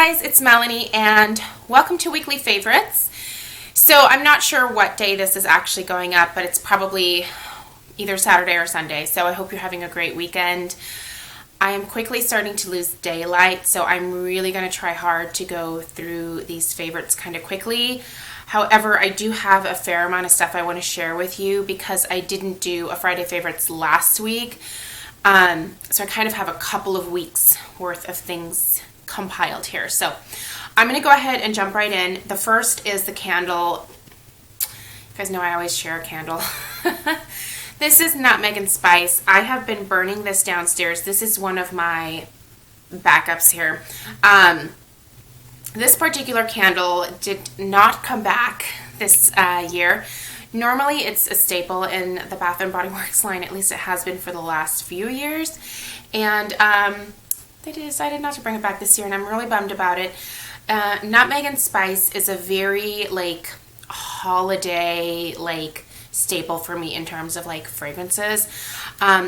guys, it's Melanie and welcome to Weekly Favorites. So I'm not sure what day this is actually going up, but it's probably either Saturday or Sunday. So I hope you're having a great weekend. I am quickly starting to lose daylight, so I'm really going to try hard to go through these favorites kind of quickly. However, I do have a fair amount of stuff I want to share with you because I didn't do a Friday favorites last week. So I kind of have a couple of weeks worth of things compiled here. So I'm going to go ahead and jump right in. The first is the candle. You guys know I always share a candle. This is Nutmeg and Spice. I have been burning this downstairs. This is one of my backups here. This particular candle did not come back this year. Normally it's a staple in the Bath & Body Works line, at least it has been for the last few years. And they decided not to bring it back this year, and I'm really bummed about it. Nutmeg and Spice is a very holiday staple for me in terms of fragrances.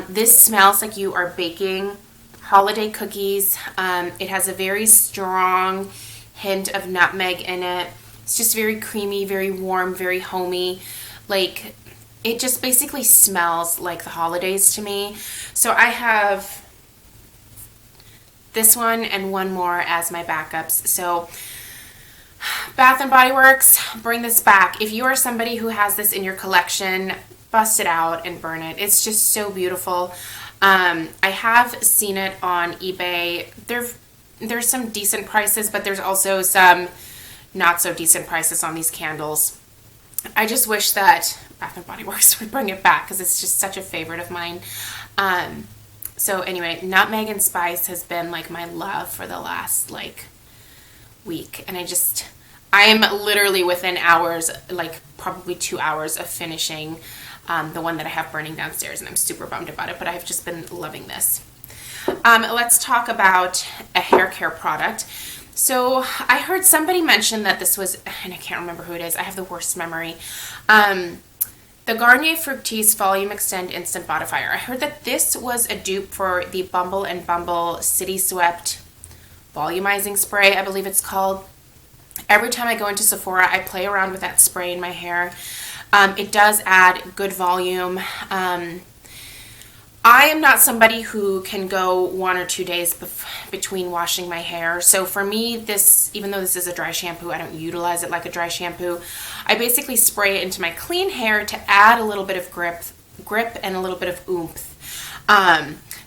This smells like you are baking holiday cookies. It has a very strong hint of nutmeg in it. It's just very creamy, very warm, very homey. It just basically smells like the holidays to me. So I have this one and one more as my backups. So Bath & Body Works, bring this back. If you are somebody who has this in your collection, bust it out and burn it. It's just so beautiful. I have seen it on eBay. There's some decent prices, but there's also some not so decent prices on these candles. I just wish that Bath & Body Works would bring it back because it's just such a favorite of mine. So anyway, Nutmeg and Spice has been my love for the last week, and I am literally within hours, probably 2 hours of finishing the one that I have burning downstairs, and I'm super bummed about it, but I've just been loving this. Let's talk about a hair care product. So I heard somebody mention that this was, and I can't remember who it is, I have the worst memory, the Garnier Fructise Volume Extend Instant Bodifier. I heard that this was a dupe for the Bumble and Bumble City Swept Volumizing Spray, I believe it's called. Every time I go into Sephora, I play around with that spray in my hair. It does add good volume. I am not somebody who can go 1 or 2 days between washing my hair. So for me, this, even though this is a dry shampoo, I don't utilize it like a dry shampoo. I basically spray it into my clean hair to add a little bit of grip and a little bit of oomph.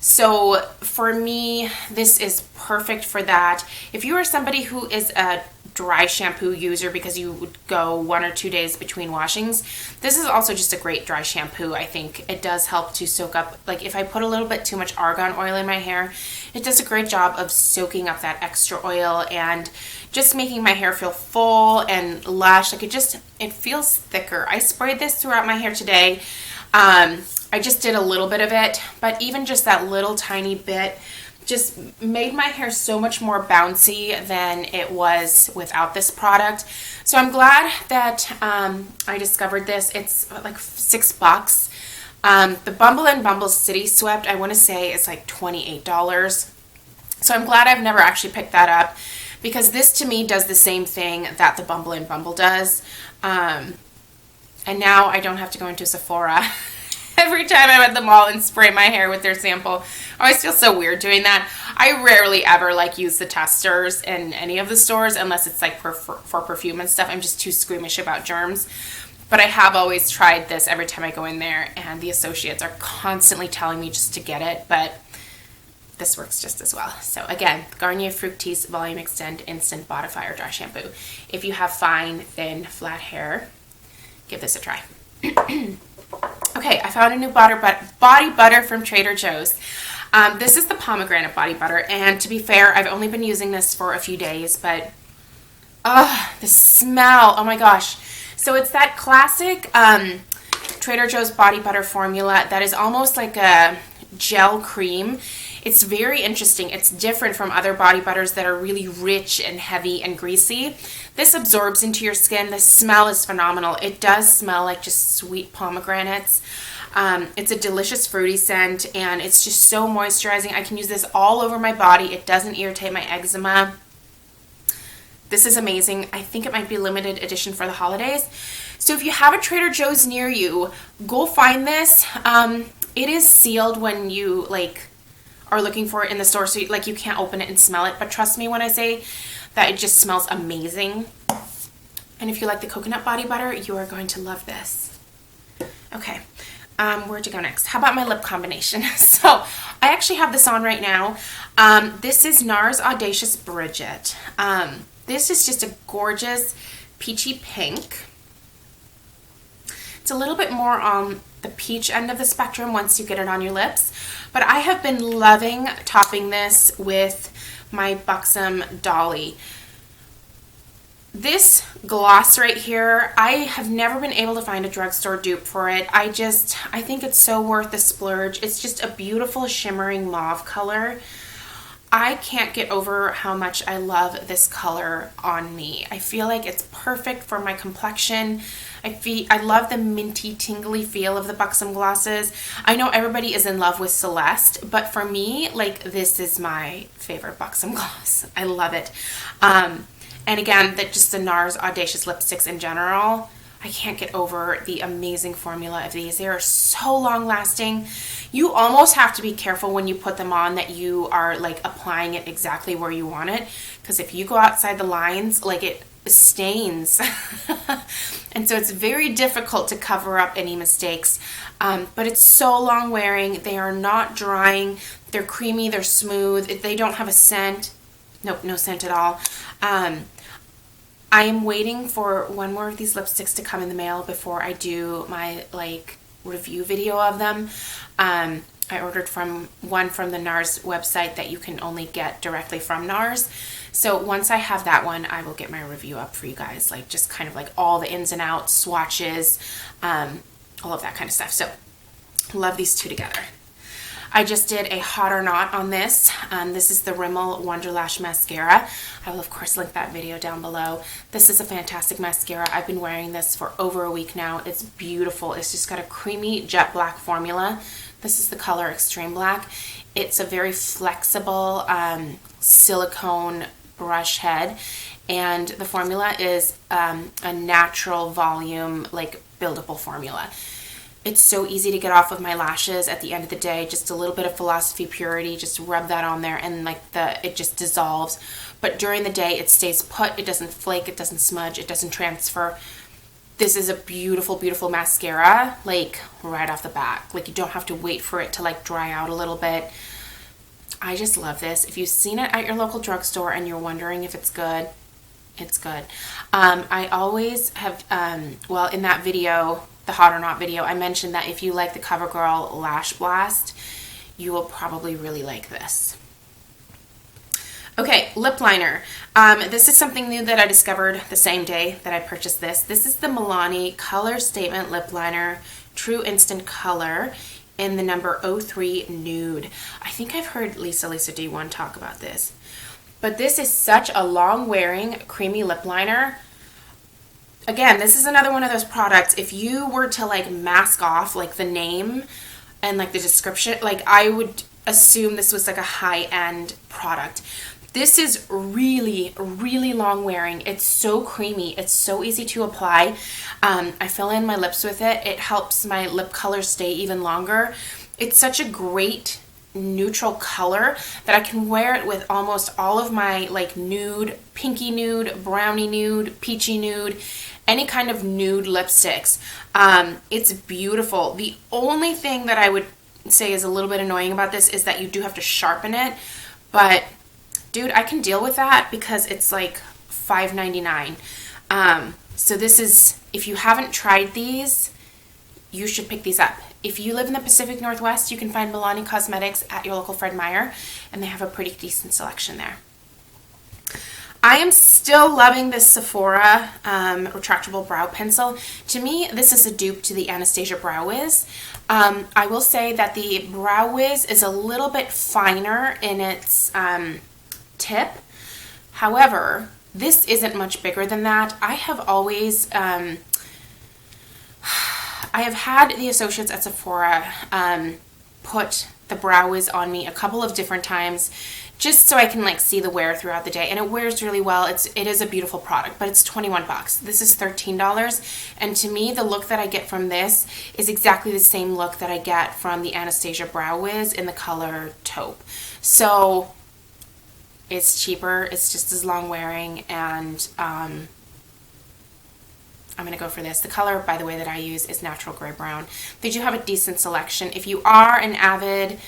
So for me, this is perfect for that. If you are somebody who is a dry shampoo user because you would go 1 or 2 days between washings, this is also just a great dry shampoo. I think it does help to soak up, if I put a little bit too much argan oil in my hair, it does a great job of soaking up that extra oil and just making my hair feel full and lush. It feels thicker. I sprayed this throughout my hair today. I just did a little bit of it, but even just that little tiny bit just made my hair so much more bouncy than it was without this product. So I'm glad that I discovered this. It's $6. The Bumble and Bumble City Swept, I want to say it's $28. So I'm glad I've never actually picked that up because this to me does the same thing that the Bumble and Bumble does. And now I don't have to go into Sephora every time I'm at the mall and spray my hair with their sample. I always feel so weird doing that. I rarely ever use the testers in any of the stores unless it's for perfume and stuff. I'm just too squeamish about germs. But I have always tried this every time I go in there, and the associates are constantly telling me just to get it, but this works just as well. So again, Garnier Fructise Volume Extend Instant Bodifier Dry Shampoo. If you have fine, thin, flat hair, give this a try. Okay, I found a new body butter from Trader Joe's. This is the Pomegranate body butter, and to be fair, I've only been using this for a few days, but the smell, oh my gosh. So it's that classic Trader Joe's body butter formula that is almost like a gel cream. It's very interesting. It's different from other body butters that are really rich and heavy and greasy. This absorbs into your skin. The smell is phenomenal. It does smell like just sweet pomegranates. It's a delicious fruity scent, and it's just so moisturizing. I can use this all over my body. It doesn't irritate my eczema. This is amazing. I think it might be limited edition for the holidays. So if you have a Trader Joe's near you, go find this. It is sealed when you like are looking for it in the store, so like you can't open it and smell it. But trust me when I say that it just smells amazing. And if you like the coconut body butter, you are going to love this. Okay, where to go next? How about my lip combination? So I actually have this on right now. This is Nars Audacious Brigitte. This is just a gorgeous peachy pink. It's a little bit more on the peach end of the spectrum once you get it on your lips. But I have been loving topping this with my Buxom Dolly. This gloss right here, I have never been able to find a drugstore dupe for it. I think it's so worth the splurge. It's just a beautiful shimmering mauve color. I can't get over how much I love this color on me. I feel like it's perfect for my complexion. I love the minty, tingly feel of the Buxom glosses. I know everybody is in love with Celeste, but for me, like, this is my favorite Buxom gloss. I love it. And again, just the Nars Audacious lipsticks in general, I can't get over the amazing formula of these. They are so long lasting. You almost have to be careful when you put them on that you are like applying it exactly where you want it, because if you go outside the lines, like, it stains. And so it's very difficult to cover up any mistakes. But it's so long wearing. They are not drying. They're creamy. They're smooth. They don't have a scent. Nope, no scent at all. I am waiting for one more of these lipsticks to come in the mail before I do my like review video of them. I ordered one from the Nars website that you can only get directly from Nars. So once I have that one, I will get my review up for you guys, like just kind of like all the ins and outs, swatches, all of that kind of stuff. So love these two together. I just did a hot or not on this. This is the Rimmel Wonder Lash Mascara. I will of course link that video down below. This is a fantastic mascara. I've been wearing this for over a week now. It's beautiful. It's just got a creamy jet black formula. This is the color Extreme Black. It's a very flexible silicone brush head, and the formula is a natural volume, like buildable formula. It's so easy to get off of my lashes at the end of the day. Just a little bit of Philosophy Purity, just rub that on there, and like it just dissolves. But during the day, it stays put. It doesn't flake. It doesn't smudge. It doesn't transfer. This is a beautiful, beautiful mascara, like right off the bat. Like you don't have to wait for it to like dry out a little bit. I just love this. If you've seen it at your local drugstore and you're wondering if it's good, it's good. I always have, well, in that video, the hot or not video, I mentioned that if you like the CoverGirl Lash Blast, you will probably really like this. Okay, lip liner. This is something new that I discovered the same day that I purchased this. This is the Milani Color Statement Lip Liner True Instant Color in the number 03 Nude. I think I've heard Lisa D1 talk about this. But this is such a long-wearing, creamy lip liner. Again, this is another one of those products, if you were to like mask off like the name and like the description, like I would assume this was like a high-end product. This is really, really long wearing. It's so creamy. It's so easy to apply. I fill in my lips with it. It helps my lip color stay even longer. It's such a great neutral color that I can wear it with almost all of my like nude, pinky nude, brownie nude, peachy nude, any kind of nude lipsticks. It's beautiful. The only thing that I would say is a little bit annoying about this is that you do have to sharpen it, but dude, I can deal with that because it's like $5.99. So this is, if you haven't tried these, you should pick these up. If you live in the Pacific Northwest, you can find Milani Cosmetics at your local Fred Meyer, and they have a pretty decent selection there. I am still loving this Sephora retractable brow pencil. To me, this is a dupe to the Anastasia Brow Wiz. I will say that the Brow Wiz is a little bit finer in its tip. However, this isn't much bigger than that. I have always, I have had the associates at Sephora put the Brow Wiz on me a couple of different times just so I can like see the wear throughout the day. And it wears really well. It is a beautiful product, but it's 21 bucks. This is $13. And to me, the look that I get from this is exactly the same look that I get from the Anastasia Brow Wiz in the color taupe. So it's cheaper, it's just as long wearing, and I'm going to go for this. The color, by the way, that I use is natural gray brown. They do have a decent selection. If you are an avid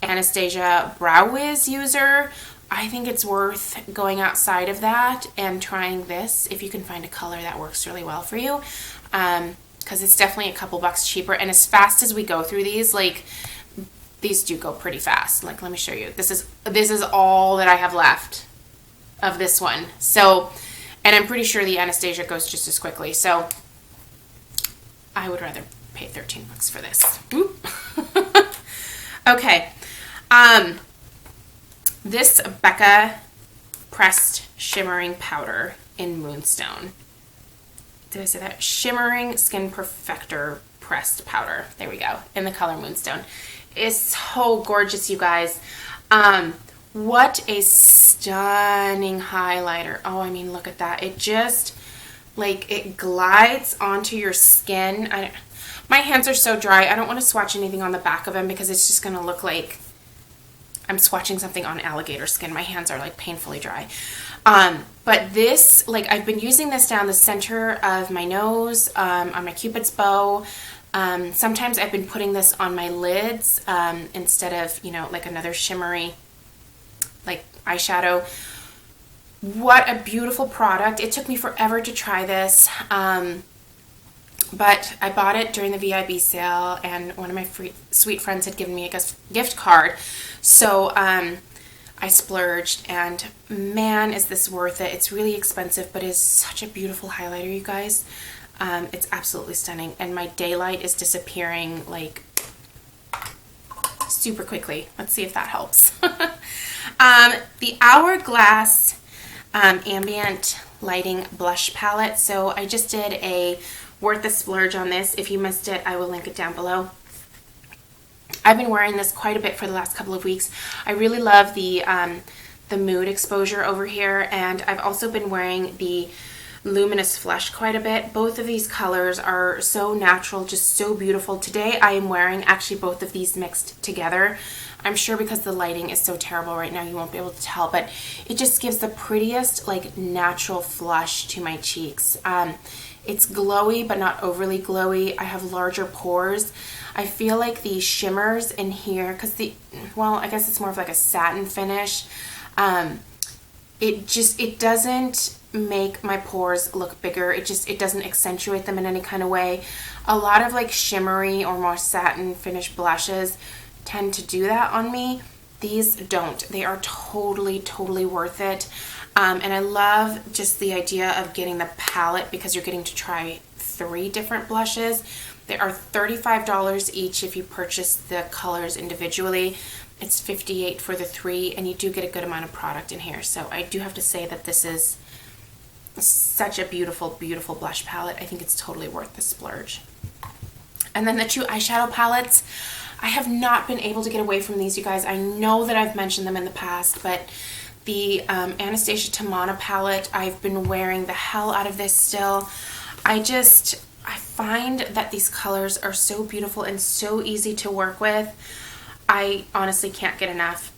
Anastasia Brow Wiz user, I think it's worth going outside of that and trying this if you can find a color that works really well for you, because it's definitely a couple bucks cheaper. And as fast as we go through these, like, these do go pretty fast. Like, let me show you. This is all that I have left of this one. So, and I'm pretty sure the Anastasia goes just as quickly. So I would rather pay 13 bucks for this. Oop. Okay. This Becca pressed shimmering powder in Moonstone. Did I say that? Shimmering Skin Perfector pressed powder. There we go. In the color Moonstone. It's so gorgeous, you guys. What a stunning highlighter. Oh, I mean, look at that. It just, like, it glides onto your skin. My hands are so dry. I don't want to swatch anything on the back of them because it's just going to look like I'm swatching something on alligator skin. My hands are, like, painfully dry. But this, like, I've been using this down the center of my nose, on my Cupid's bow. Sometimes I've been putting this on my lids instead of, you know, like another shimmery, like, eyeshadow. What a beautiful product. It took me forever to try this, but I bought it during the VIB sale, and one of my sweet friends had given me a gift card, so I splurged, and man, is this worth it. It's really expensive, but it's such a beautiful highlighter, you guys. It's absolutely stunning, and my daylight is disappearing like super quickly. Let's see if that helps. The Hourglass Ambient Lighting Blush Palette. So I just did a worth the splurge on this. If you missed it, I will link it down below. I've been wearing this quite a bit for the last couple of weeks. I really love the Mood exposure over here, and I've also been wearing the Luminous Flesh quite a bit. Both of these colors are so natural, just so beautiful. Today I am wearing actually both of these mixed together. I'm sure because the lighting is so terrible right now you won't be able to tell, but it just gives the prettiest, like, natural flush to my cheeks. It's glowy but not overly glowy. I have larger pores. I feel like the shimmers in here, because well, I guess it's more of like a satin finish. It doesn't make my pores look bigger. It doesn't accentuate them in any kind of way. A lot of like shimmery or more satin finish blushes tend to do that on me. These don't. They are totally worth it. And I love just the idea of getting the palette because you're getting to try 3 different blushes. They are $35 each if you purchase the colors individually. It's $58 for the 3, and you do get a good amount of product in here. So I do have to say that this is such a beautiful blush palette. I think it's totally worth the splurge. And then the 2 eyeshadow palettes. I have not been able to get away from these, you guys. I know that I've mentioned them in the past, but the Anastasia Tamanna palette, I've been wearing the hell out of this still. I find that these colors are so beautiful and so easy to work with. I honestly can't get enough.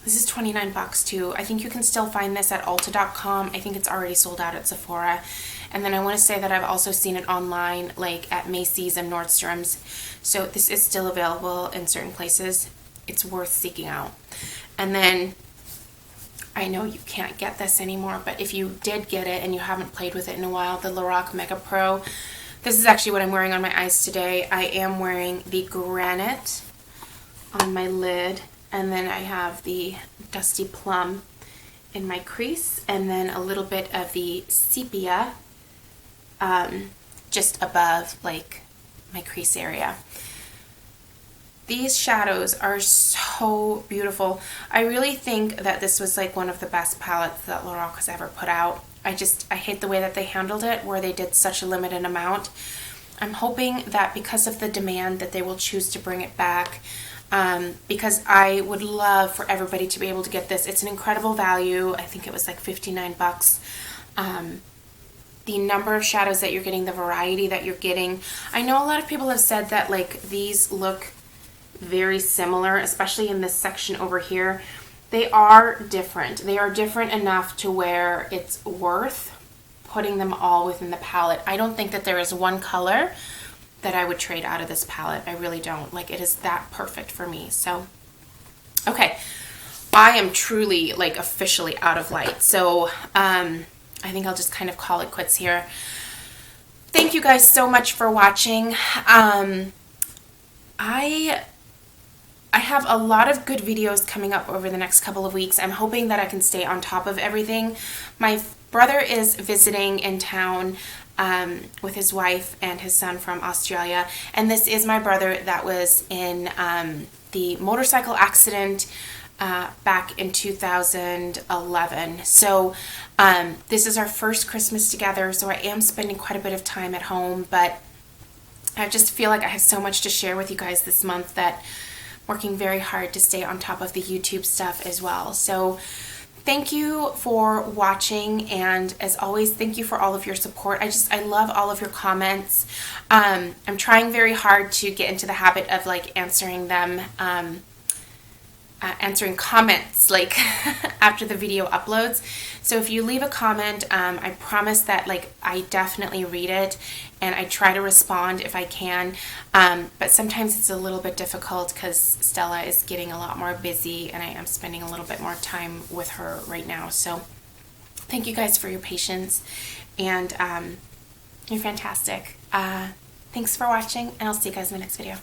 This is 29 bucks too. I think you can still find this at Ulta.com. I think it's already sold out at Sephora. And then I want to say that I've also seen it online, like at Macy's and Nordstrom's. So this is still available in certain places. It's worth seeking out. And then I know you can't get this anymore, but if you did get it and you haven't played with it in a while, the LORAC Mega Pro. This is actually what I'm wearing on my eyes today. I am wearing the Granite on my lid, and then I have the Dusty Plum in my crease, and then a little bit of the Sepia just above, like, my crease area. These shadows are so beautiful. I really think that this was like one of the best palettes that LORAC has ever put out. I hate the way that they handled it, where they did such a limited amount. I'm hoping that because of the demand that they will choose to bring it back. because I would love for everybody to be able to get this. It's an incredible value. I think it was like 59 bucks. The number of shadows that you're getting, the variety that you're getting. I know a lot of people have said that like these look very similar, especially in this section over here. They are different. They are different enough to where it's worth putting them all within the palette. I don't think that there is one color that I would trade out of this palette. I really don't. Like, it is that perfect for me. So, okay. I am truly, like, officially out of light. So, I think I'll just kind of call it quits here. Thank you guys so much for watching. I have a lot of good videos coming up over the next couple of weeks. I'm hoping that I can stay on top of everything. My brother is visiting in town with his wife and his son from Australia. And this is my brother that was in the motorcycle accident back in 2011. So this is our first Christmas together. So I am spending quite a bit of time at home. But I just feel like I have so much to share with you guys this month that working very hard to stay on top of the YouTube stuff as well. So thank you for watching, and as always, thank you for all of your support. I love all of your comments. I'm trying very hard to get into the habit of like answering them, answering comments like after the video uploads. So if you leave a comment, I promise that like I definitely read it and I try to respond if I can. But sometimes it's a little bit difficult because Stella is getting a lot more busy and I am spending a little bit more time with her right now. So thank you guys for your patience, and you're fantastic. Thanks for watching, and I'll see you guys in the next video.